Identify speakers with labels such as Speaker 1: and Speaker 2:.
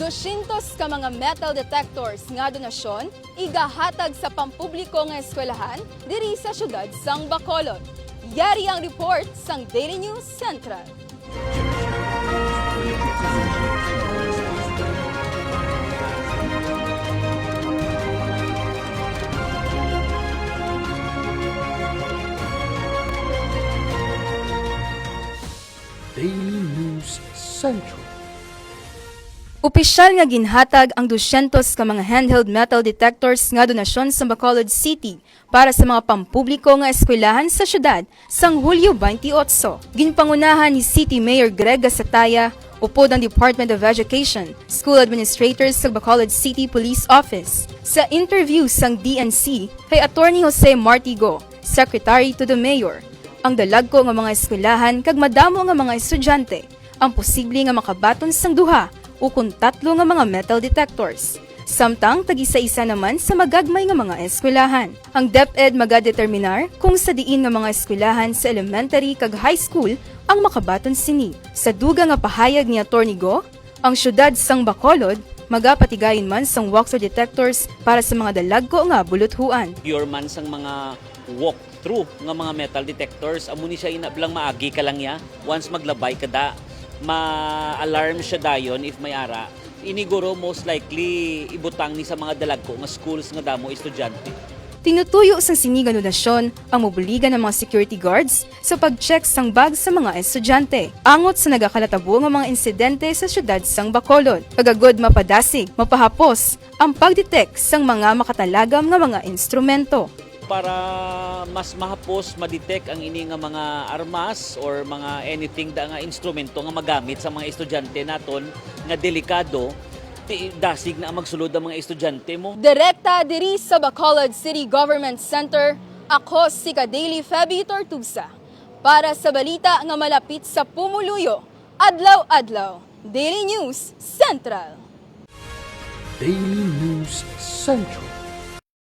Speaker 1: 200 ka mga metal detectors nga donasyon igahatag sa pampubliko nga eskwelahan diri sa syudad sang Bacolod. Yari ang report sang Daily News Central.
Speaker 2: Daily News Central.
Speaker 1: Opisyal nga ginhatag ang 200 ka mga handheld metal detectors nga donasyon sa Bacolod City para sa mga pampubliko nga eskwelahan sa syudad sang Hulyo 28. Ginpangunahan ni City Mayor Greg Gasataya upod ang Department of Education, School Administrators sa Bacolod City Police Office. Sa interview sang DNC kay Attorney Jose Martigo, Secretary to the Mayor, ang dalagko nga mga eskwelahan kag madamo nga mga estudyante ang posible nga makabaton sang duha o kung 3 nga mga metal detectors. Samtang tag-isa-isa naman sa magagmay nga mga eskwelahan. Ang DepEd magadeterminar kung sa diin nga mga eskwelahan sa elementary kag high school ang makabaton sini. Sa duga nga pahayag ni Atty. Go, ang syudad sang Bacolod magapatigayin man sang walkthrough detectors para sa mga dalagko nga buluthuan.
Speaker 3: Pure man sang mga walk-through nga mga metal detectors, amo ni siya inablang maagi ka lang ya. Once maglabay ka da, ma-alarm siya dayon if may ara. Iniguro most likely ibutang ni sa mga dalagko nga schools nga damo estudyante.
Speaker 1: Tinutuyo sang siniga donasyon ang mobiligan ng mga security guards sa pag-check sang bag sa mga estudyante. Angot sa nagakalatabo nga mga insidente sa syudad sang Bacolod. Kagagod mapadasig, mapahapos ang pagdetect sang mga makatalagam nga mga instrumento.
Speaker 3: Para mas mahapos ma-detect ang ini nga mga armas or mga anything da nga instrumento nga magamit sa mga estudyante naton nga delikado, dasig na magsulod ang mga estudyante mo.
Speaker 1: Direkta diri sa Bacolod City Government Center, ako si Kadaily Feby Tortusa. Para sa balita nga malapit sa pumuluyo, adlaw-adlaw, Daily News Central.
Speaker 2: Daily News Central.